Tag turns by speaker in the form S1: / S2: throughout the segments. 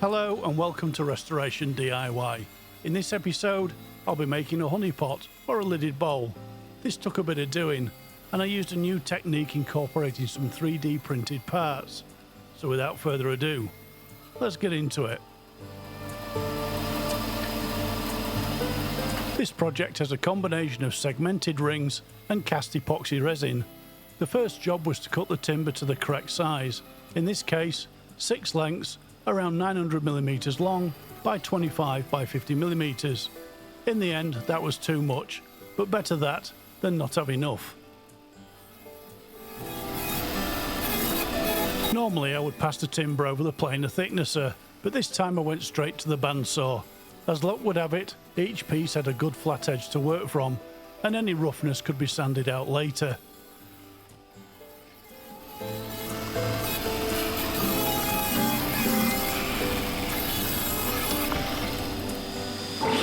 S1: Hello and welcome to Restoration DIY. In this episode, I'll be making a honey pot or a lidded bowl. This took a bit of doing, and I used a new technique incorporating some 3D printed parts. So without further ado, let's get into it. This project has a combination of segmented rings and cast epoxy resin. The first job was to cut the timber to the correct size. In this case, 6 lengths, around 900mm long by 25 by 50mm. In the end, that was too much, but better that than not have enough. Normally I would pass the timber over the planer thicknesser, but this time I went straight to the bandsaw. As luck would have it, each piece had a good flat edge to work from, and any roughness could be sanded out later.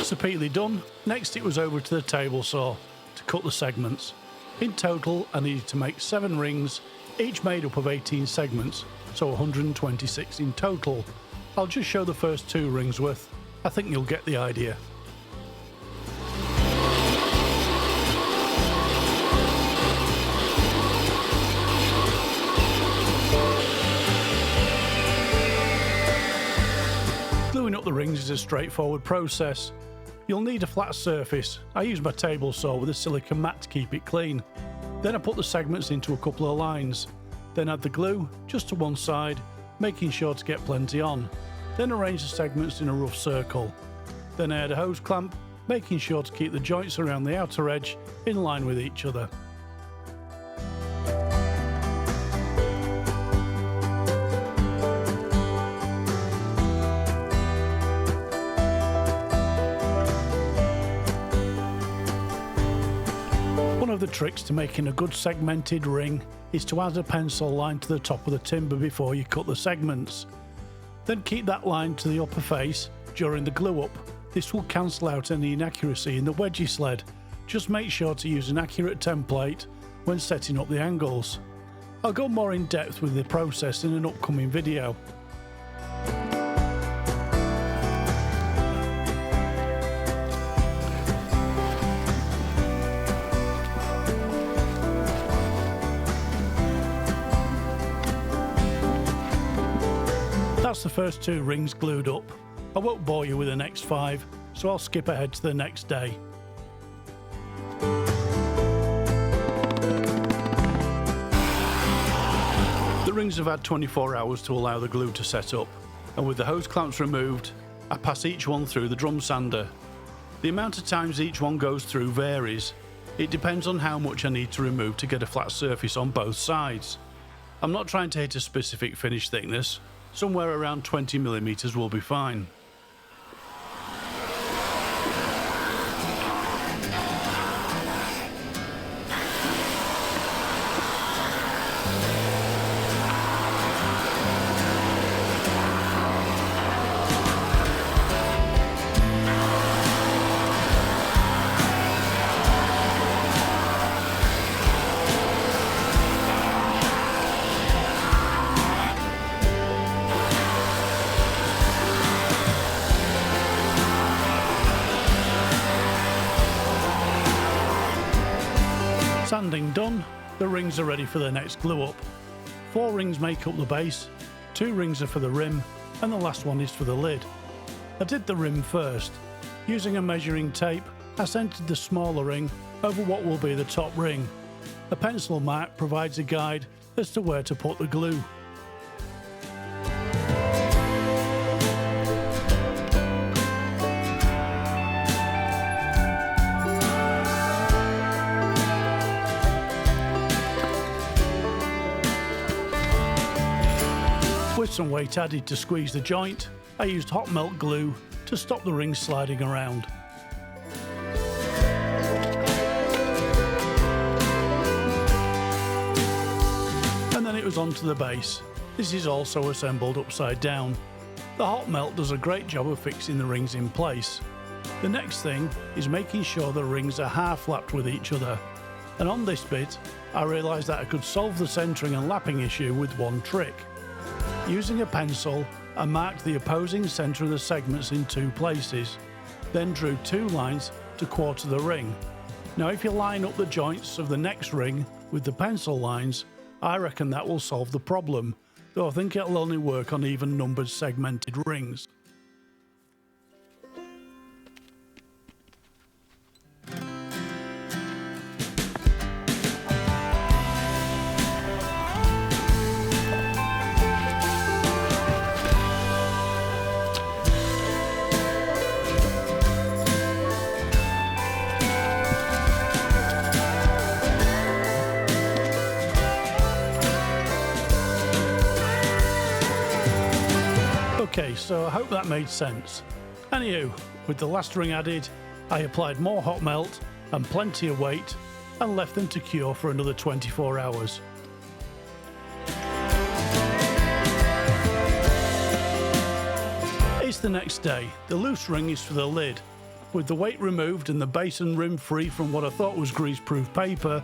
S1: Superbly done. Next it was over to the table saw to cut the segments. In total I needed to make 7 rings, each made up of 18 segments, so 126 in total. I'll just show the first 2 rings worth. I think you'll get the idea. Gluing up the rings is a straightforward process. You'll need a flat surface. I use my table saw with a silicone mat to keep it clean. Then I put the segments into a couple of lines. Then add the glue just to one side, making sure to get plenty on. Then arrange the segments in a rough circle. Then I add a hose clamp, making sure to keep the joints around the outer edge in line with each other. One of the tricks to making a good segmented ring is to add a pencil line to the top of the timber before you cut the segments. Then keep that line to the upper face during the glue up. This will cancel out any inaccuracy in the wedgie sled. Just make sure to use an accurate template when setting up the angles. I'll go more in depth with the process in an upcoming video. That's the first 2 rings glued up. I won't bore you with the next 5, so I'll skip ahead to the next day. The rings have had 24 hours to allow the glue to set up, and with the hose clamps removed, I pass each one through the drum sander. The amount of times each one goes through varies. It depends on how much I need to remove to get a flat surface on both sides. I'm not trying to hit a specific finish thickness. Somewhere around 20mm will be fine. Sanding done, the rings are ready for the next glue up. 4 rings make up the base, 2 rings are for the rim, and the last one is for the lid. I did the rim first. Using a measuring tape, I centered the smaller ring over what will be the top ring. A pencil mark provides a guide as to where to put the glue. With some weight added to squeeze the joint, I used hot melt glue to stop the rings sliding around. And then it was onto the base. This is also assembled upside down. The hot melt does a great job of fixing the rings in place. The next thing is making sure the rings are half lapped with each other. And on this bit, I realised that I could solve the centering and lapping issue with one trick. Using a pencil, I marked the opposing centre of the segments in 2 places, then drew 2 lines to quarter the ring. Now if you line up the joints of the next ring with the pencil lines, I reckon that will solve the problem, though I think it'll only work on even numbered segmented rings. Okay, so I hope that made sense. Anywho, with the last ring added, I applied more hot melt and plenty of weight and left them to cure for another 24 hours. It's the next day. The loose ring is for the lid. With the weight removed and the base and rim free from what I thought was grease-proof paper,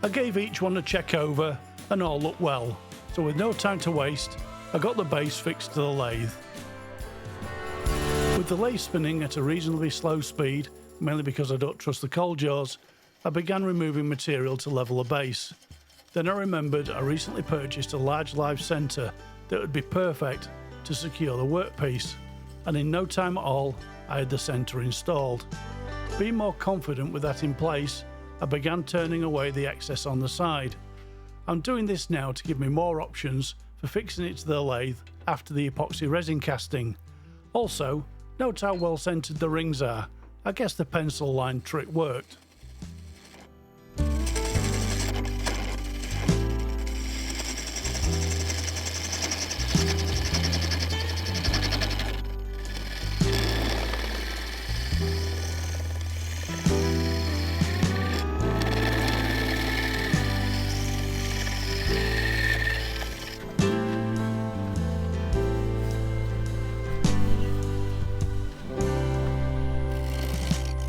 S1: I gave each one a check over and all looked well. So with no time to waste, I got the base fixed to the lathe. With the lathe spinning at a reasonably slow speed, mainly because I don't trust the cold jaws, I began removing material to level the base. Then I remembered I recently purchased a large live centre that would be perfect to secure the workpiece, and in no time at all I had the centre installed. Being more confident with that in place, I began turning away the excess on the side. I'm doing this now to give me more options for fixing it to the lathe after the epoxy resin casting. Also, note how well centered the rings are. I guess the pencil line trick worked.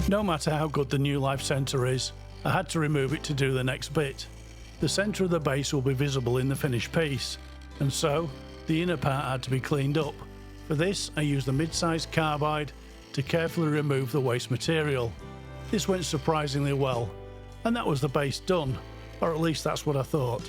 S1: No matter how good the new live centre is, I had to remove it to do the next bit. The centre of the base will be visible in the finished piece, and so the inner part had to be cleaned up. For this, I used a mid-sized carbide to carefully remove the waste material. This went surprisingly well, and that was the base done, or at least that's what I thought.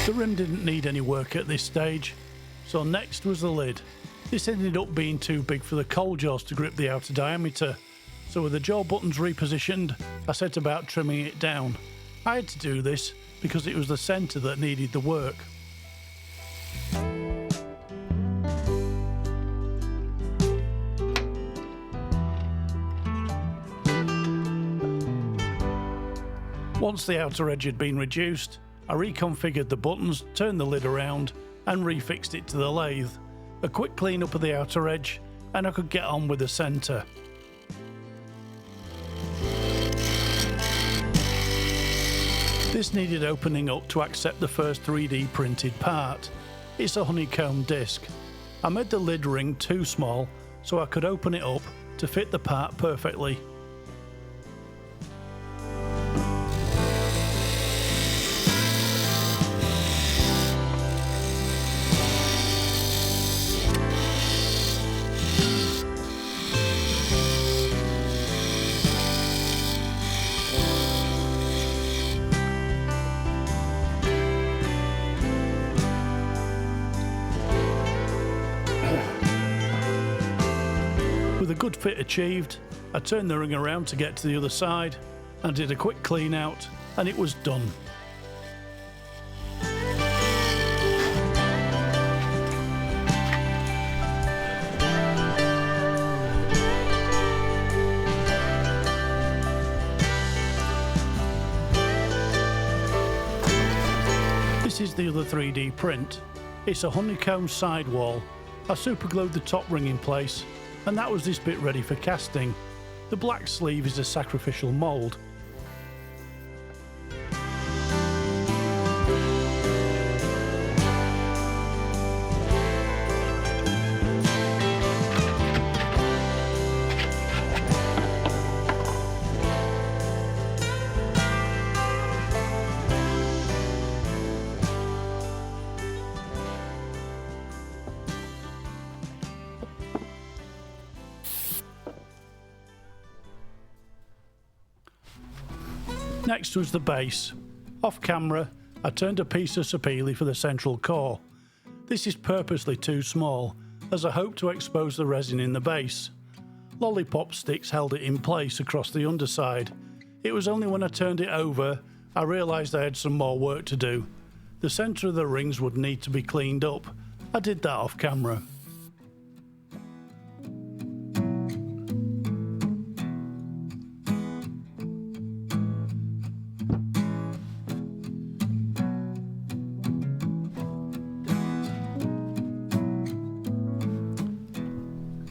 S1: The rim didn't need any work at this stage, so next was the lid. This ended up being too big for the cold jaws to grip the outer diameter, so with the jaw buttons repositioned, I set about trimming it down. I had to do this because it was the centre that needed the work. Once the outer edge had been reduced, I reconfigured the buttons, turned the lid around and refixed it to the lathe. A quick clean up of the outer edge and I could get on with the centre. This needed opening up to accept the first 3D printed part. It's a honeycomb disc. I made the lid ring too small so I could open it up to fit the part perfectly. With a good fit achieved, I turned the ring around to get to the other side and did a quick clean out, and it was done. This is the other 3D print. It's a honeycomb sidewall. I superglued the top ring in place, and that was this bit ready for casting. The black sleeve is a sacrificial mould. Next was the base. Off camera, I turned a piece of sapele for the central core. This is purposely too small, as I hope to expose the resin in the base. Lollipop sticks held it in place across the underside. It was only when I turned it over, I realised I had some more work to do. The centre of the rings would need to be cleaned up. I did that off camera.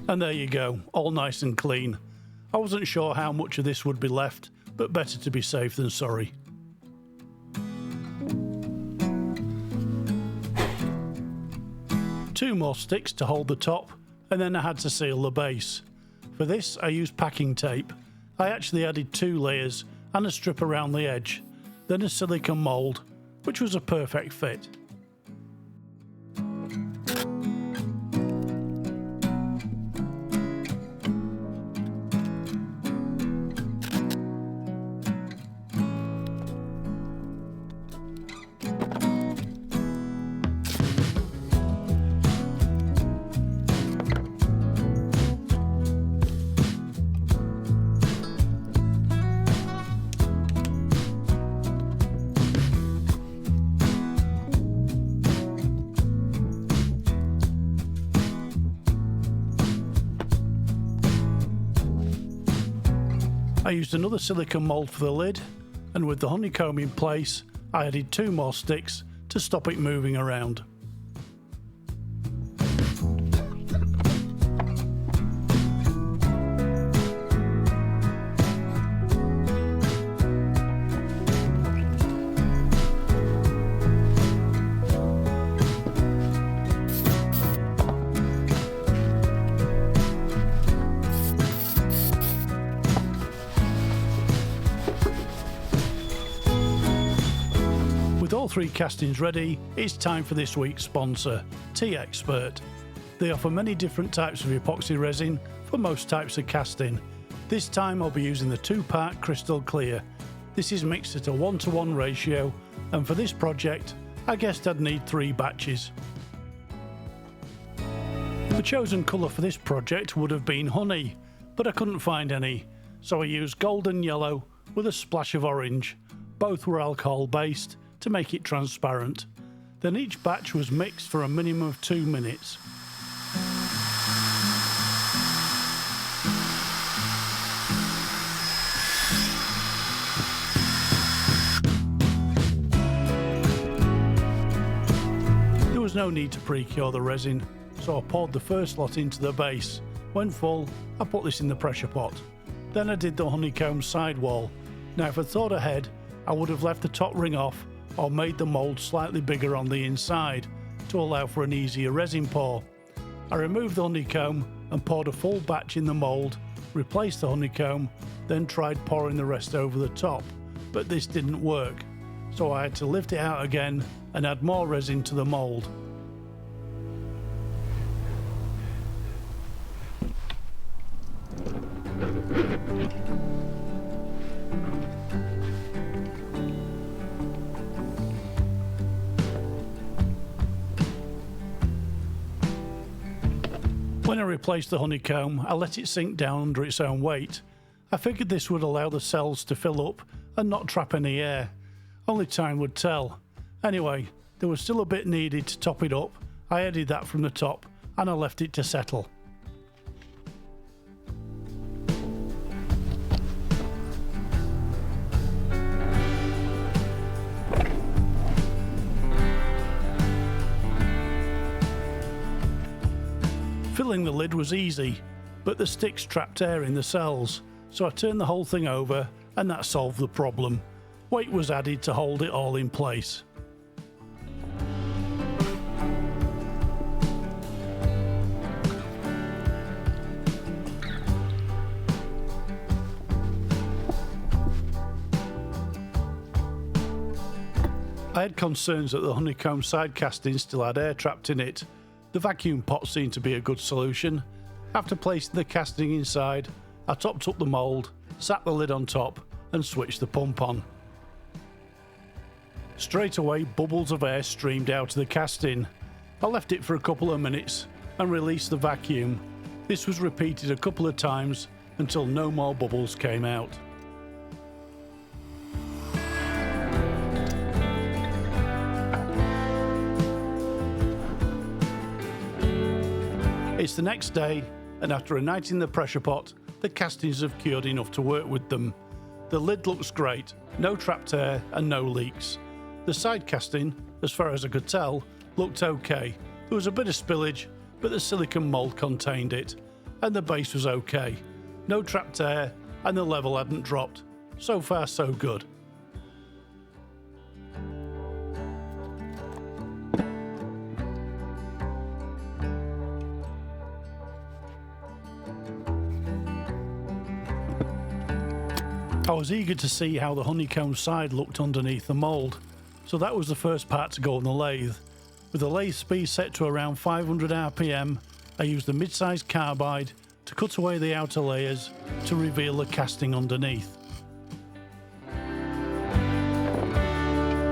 S1: And there you go, all nice and clean. I wasn't sure how much of this would be left, but better to be safe than sorry. Two more sticks to hold the top, and then I had to seal the base. For this I used packing tape. I actually added 2 layers and a strip around the edge, then a silicone mould, which was a perfect fit. I used another silicone mould for the lid, and with the honeycomb in place, I added 2 more sticks to stop it moving around. With all 3 castings ready, it's time for this week's sponsor, T-Expert. They offer many different types of epoxy resin for most types of casting. This time I'll be using the 2-part crystal clear. This is mixed at a 1:1 ratio, and for this project I guessed I'd need 3 batches. The chosen colour for this project would have been honey, but I couldn't find any, so I used golden yellow with a splash of orange. Both were alcohol based to make it transparent. Then each batch was mixed for a minimum of 2 minutes. There was no need to pre-cure the resin, so I poured the first lot into the base. When full, I put this in the pressure pot. Then I did the honeycomb sidewall. Now if I'd thought ahead, I would have left the top ring off or made the mould slightly bigger on the inside to allow for an easier resin pour. I removed the honeycomb and poured a full batch in the mould, replaced the honeycomb, then tried pouring the rest over the top, but this didn't work, so I had to lift it out again and add more resin to the mould. When I replaced the honeycomb, I let it sink down under its own weight. I figured this would allow the cells to fill up and not trap any air. Only time would tell. Anyway, there was still a bit needed to top it up. I added that from the top and I left it to settle. Filling the lid was easy, but the sticks trapped air in the cells, so I turned the whole thing over and that solved the problem. Weight was added to hold it all in place. I had concerns that the honeycomb side casting still had air trapped in it. The vacuum pot seemed to be a good solution. After placing the casting inside, I topped up the mould, sat the lid on top and switched the pump on. Straight away, bubbles of air streamed out of the casting. I left it for a couple of minutes and released the vacuum. This was repeated a couple of times until no more bubbles came out. It's the next day, and after a night in the pressure pot, the castings have cured enough to work with them. The lid looks great, no trapped air and no leaks. The side casting, as far as I could tell, looked okay. There was a bit of spillage, but the silicone mould contained it, and the base was okay. No trapped air, and the level hadn't dropped. So far, so good. I was eager to see how the honeycomb side looked underneath the mould, so that was the first part to go on the lathe. With the lathe speed set to around 500 RPM, I used the mid-sized carbide to cut away the outer layers to reveal the casting underneath.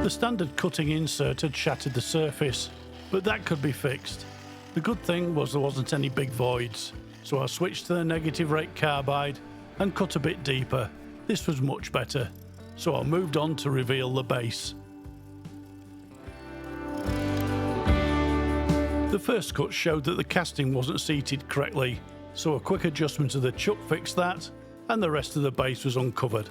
S1: The standard cutting insert had shattered the surface, but that could be fixed. The good thing was there wasn't any big voids, so I switched to the negative rate carbide and cut a bit deeper. This was much better, so I moved on to reveal the base. The first cut showed that the casting wasn't seated correctly, so a quick adjustment of the chuck fixed that, and the rest of the base was uncovered.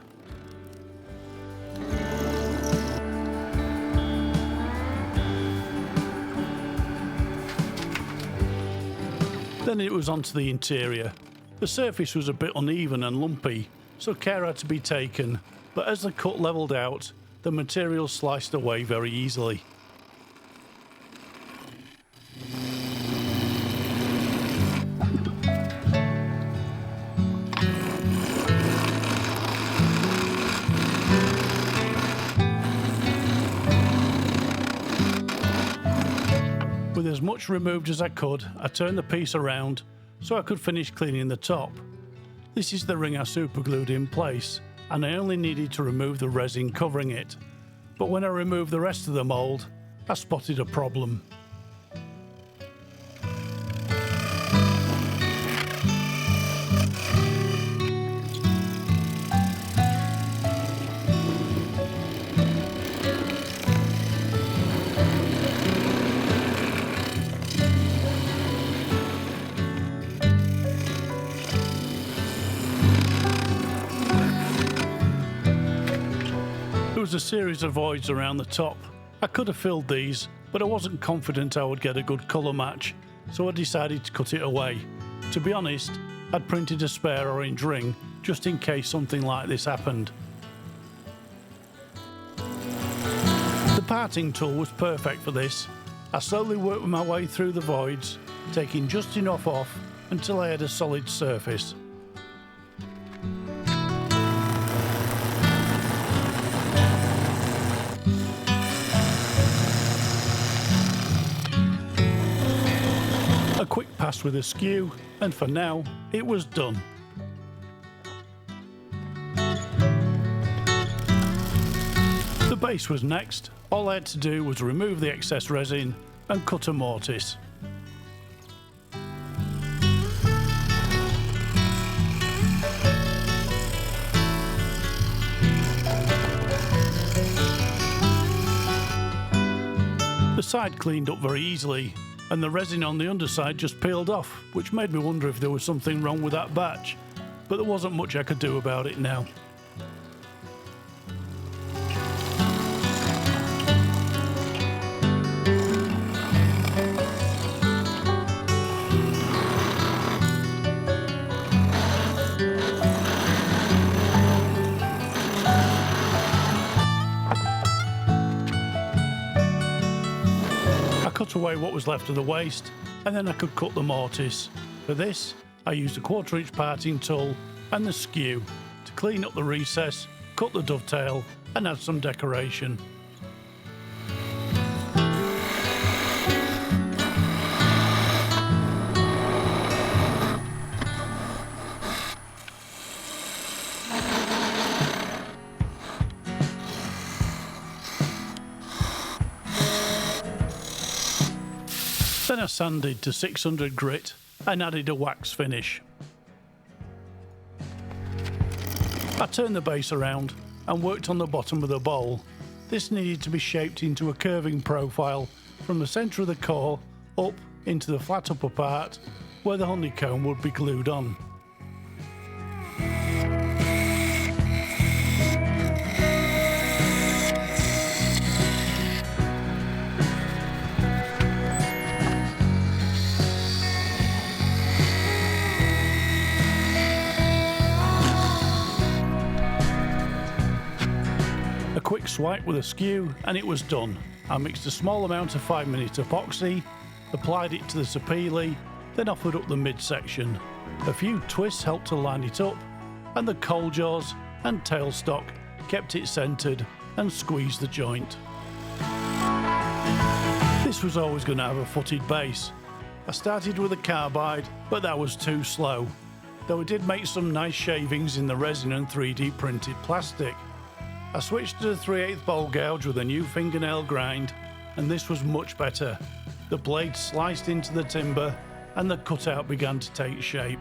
S1: Then it was onto the interior. The surface was a bit uneven and lumpy, so care had to be taken, but as the cut levelled out, the material sliced away very easily. With as much removed as I could, I turned the piece around so I could finish cleaning the top. This is the ring I superglued in place, and I only needed to remove the resin covering it. But when I removed the rest of the mould, I spotted a problem. There was a series of voids around the top. I could have filled these, but I wasn't confident I would get a good colour match, so I decided to cut it away. To be honest, I'd printed a spare orange ring just in case something like this happened. The parting tool was perfect for this. I slowly worked my way through the voids, taking just enough off until I had a solid surface. A quick pass with a skew, and for now, it was done. The base was next. All I had to do was remove the excess resin and cut a mortise. The side cleaned up very easily, and the resin on the underside just peeled off, which made me wonder if there was something wrong with that batch, but there wasn't much I could do about it now. Cut away what was left of the waste, and then I could cut the mortise. For this, I used a 1/4" parting tool and the skew to clean up the recess, cut the dovetail, and add some decoration. Then I sanded to 600 grit and added a wax finish. I turned the base around and worked on the bottom of the bowl. This needed to be shaped into a curving profile from the centre of the core up into the flat upper part where the honeycomb would be glued on. A quick swipe with a skew and it was done. I mixed a small amount of 5-minute epoxy, applied it to the sapele, then offered up the midsection. A few twists helped to line it up, and the coal jaws and tailstock kept it centred and squeezed the joint. This was always going to have a footed base. I started with a carbide, but that was too slow, though I did make some nice shavings in the resin and 3D printed plastic. I switched to the 3/8 bowl gouge with a new fingernail grind, and this was much better. The blade sliced into the timber and the cutout began to take shape.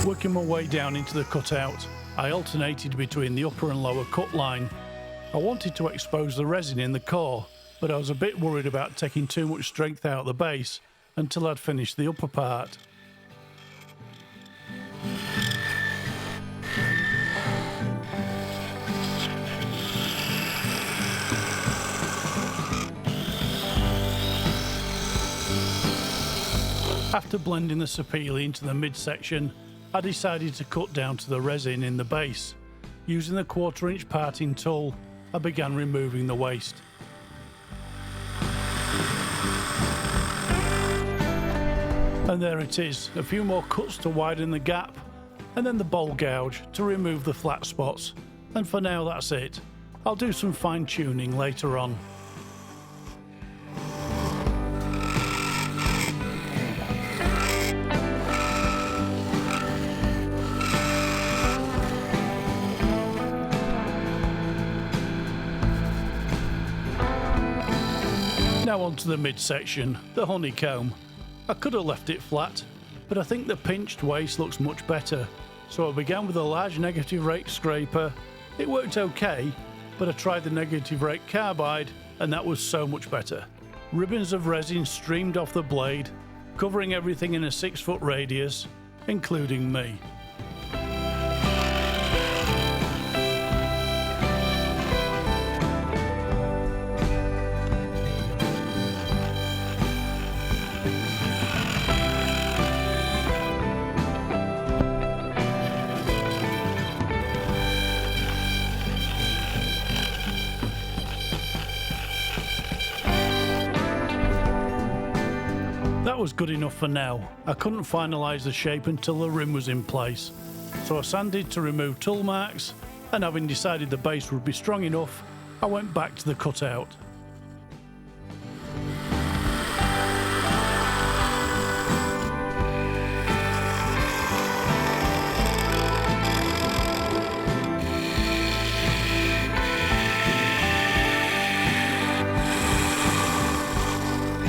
S1: Working my way down into the cutout, I alternated between the upper and lower cut line. I wanted to expose the resin in the core, but I was a bit worried about taking too much strength out of the base until I'd finished the upper part. After blending the sapele into the midsection, I decided to cut down to the resin in the base. Using the 1/4-inch parting tool, I began removing the waste. And there it is, a few more cuts to widen the gap, and then the bowl gouge to remove the flat spots. And for now that's it. I'll do some fine tuning later on. Now onto the midsection, the honeycomb. I could have left it flat, but I think the pinched waste looks much better. So I began with a large negative rake scraper. It worked okay, but I tried the negative rake carbide and that was so much better. Ribbons of resin streamed off the blade, covering everything in a 6-foot radius, including me. That was good enough for now. I couldn't finalise the shape until the rim was in place, so I sanded to remove tool marks, and having decided the base would be strong enough, I went back to the cutout.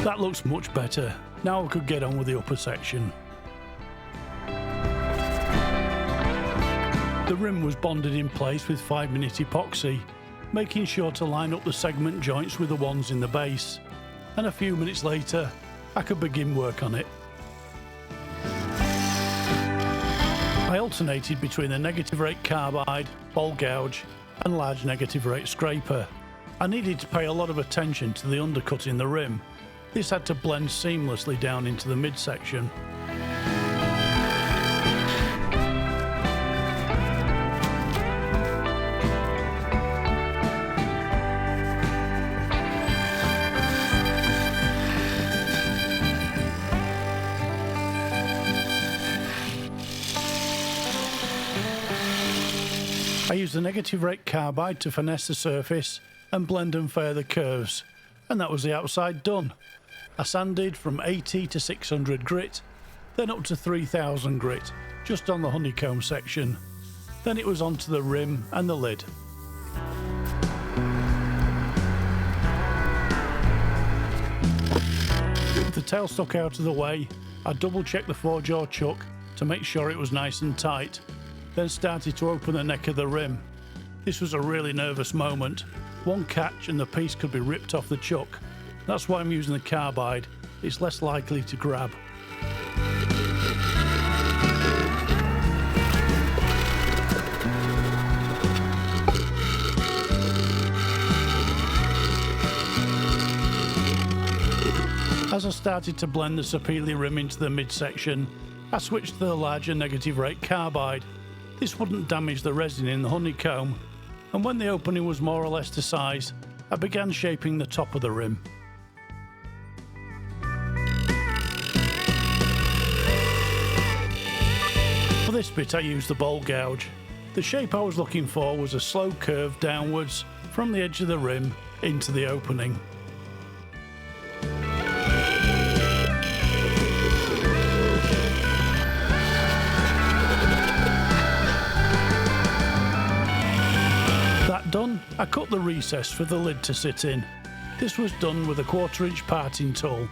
S1: That looks much better. Now I could get on with the upper section. The rim was bonded in place with 5-minute epoxy, making sure to line up the segment joints with the ones in the base, and a few minutes later I could begin work on it. I alternated between the negative rake carbide, bowl gouge and large negative rake scraper. I needed to pay a lot of attention to the undercut in the rim. This had to blend seamlessly down into the midsection. I used the negative rake carbide to finesse the surface and blend and fair the curves, and that was the outside done. I sanded from 80 to 600 grit, then up to 3000 grit, just on the honeycomb section. Then it was onto the rim and the lid. With the tailstock out of the way, I double checked the 4-jaw chuck to make sure it was nice and tight, then started to open the neck of the rim. This was a really nervous moment. One catch and the piece could be ripped off the chuck. That's why I'm using the carbide, it's less likely to grab. As I started to blend the Sapele rim into the midsection, I switched to the larger negative rate carbide. This wouldn't damage the resin in the honeycomb, and when the opening was more or less to size, I began shaping the top of the rim. For this bit I used the bowl gouge. The shape I was looking for was a slow curve downwards from the edge of the rim into the opening. Done, I cut the recess for the lid to sit in. This was done with a 1/4-inch parting tool.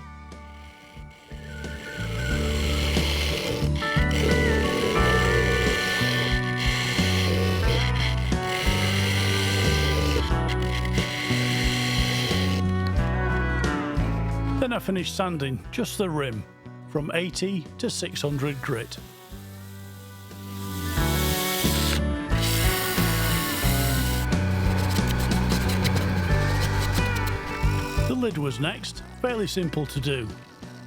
S1: Then I finished sanding just the rim from 80 to 600 grit. The lid was next, fairly simple to do.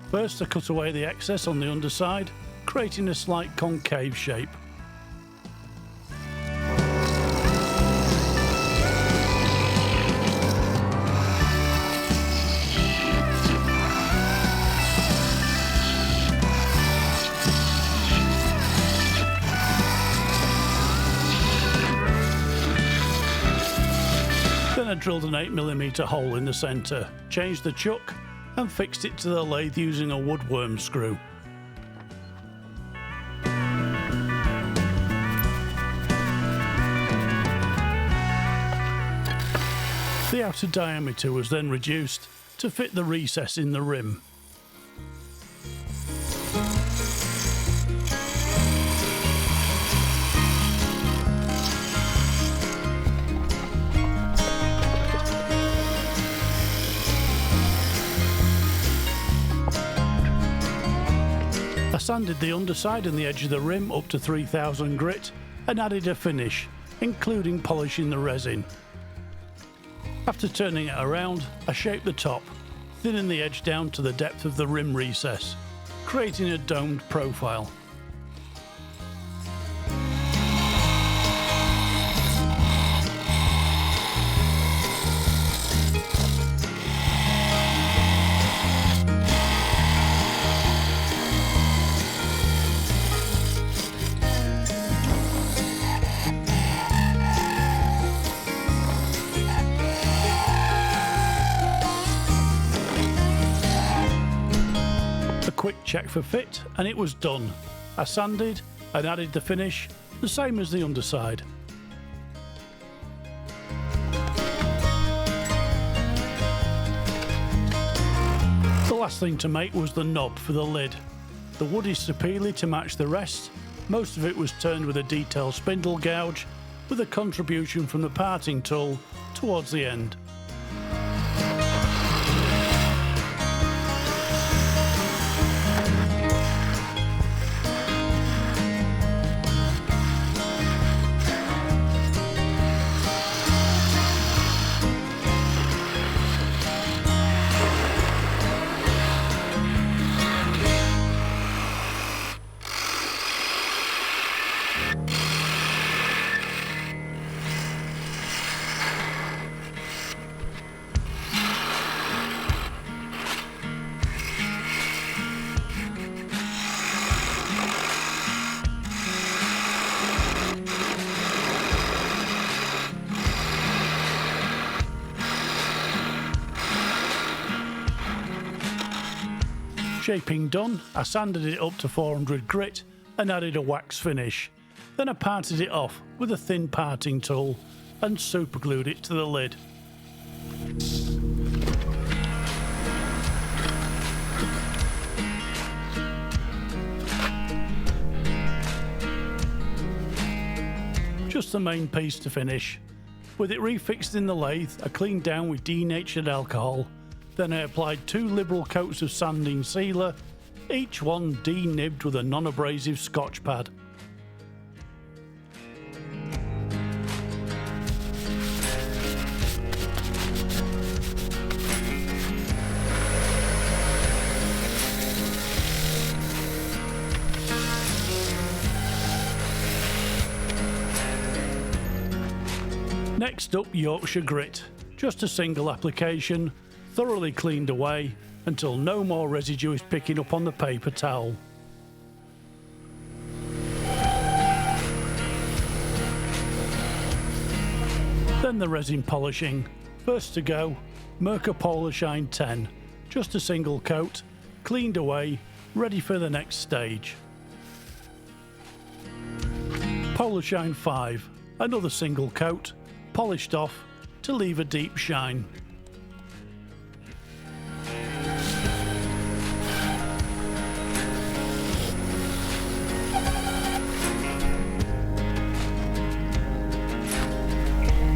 S1: First I cut away the excess on the underside, creating a slight concave shape. I drilled an 8mm hole in the centre, changed the chuck and fixed it to the lathe using a woodworm screw. The outer diameter was then reduced to fit the recess in the rim. I sanded the underside and the edge of the rim up to 3000 grit and added a finish, including polishing the resin. After turning it around, I shaped the top, thinning the edge down to the depth of the rim recess, creating a domed profile. Quick check for fit and it was done. I sanded and added the finish, the same as the underside. The last thing to make was the knob for the lid. The wood is Sapele to match the rest. Most of it was turned with a detailed spindle gouge, with a contribution from the parting tool towards the end. Shaping done, I sanded it up to 400 grit and added a wax finish. Then I parted it off with a thin parting tool and superglued it to the lid. Just the main piece to finish. With it refixed in the lathe, I cleaned down with denatured alcohol. Then I applied 2 liberal coats of sanding sealer, each one denibbed with a non-abrasive Scotch pad. Next up, Yorkshire grit. Just a single application, thoroughly cleaned away until no more residue is picking up on the paper towel. Then the resin polishing. First to go, Mirka Polar Shine 10. Just a single coat, cleaned away, ready for the next stage. Polar Shine 5. Another single coat, polished off to leave a deep shine.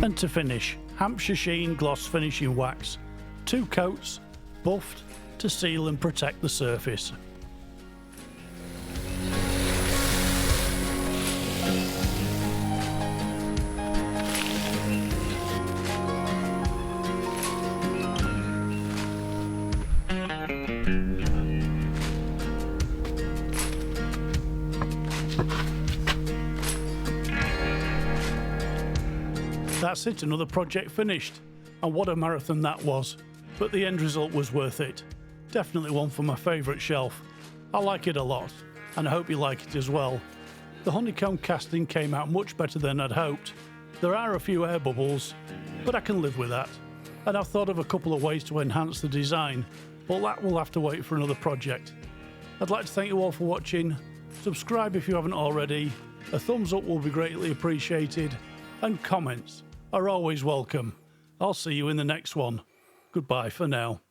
S1: And to finish, Hampshire Sheen Gloss Finishing Wax. 2 coats, buffed to seal and protect the surface. That's it, another project finished. And what a marathon that was. But the end result was worth it. Definitely one for my favourite shelf. I like it a lot, and I hope you like it as well. The honeycomb casting came out much better than I'd hoped. There are a few air bubbles, but I can live with that. And I've thought of a couple of ways to enhance the design, but that will have to wait for another project. I'd like to thank you all for watching. Subscribe if you haven't already. A thumbs up will be greatly appreciated, and comments are always welcome. I'll see you in the next one. Goodbye for now.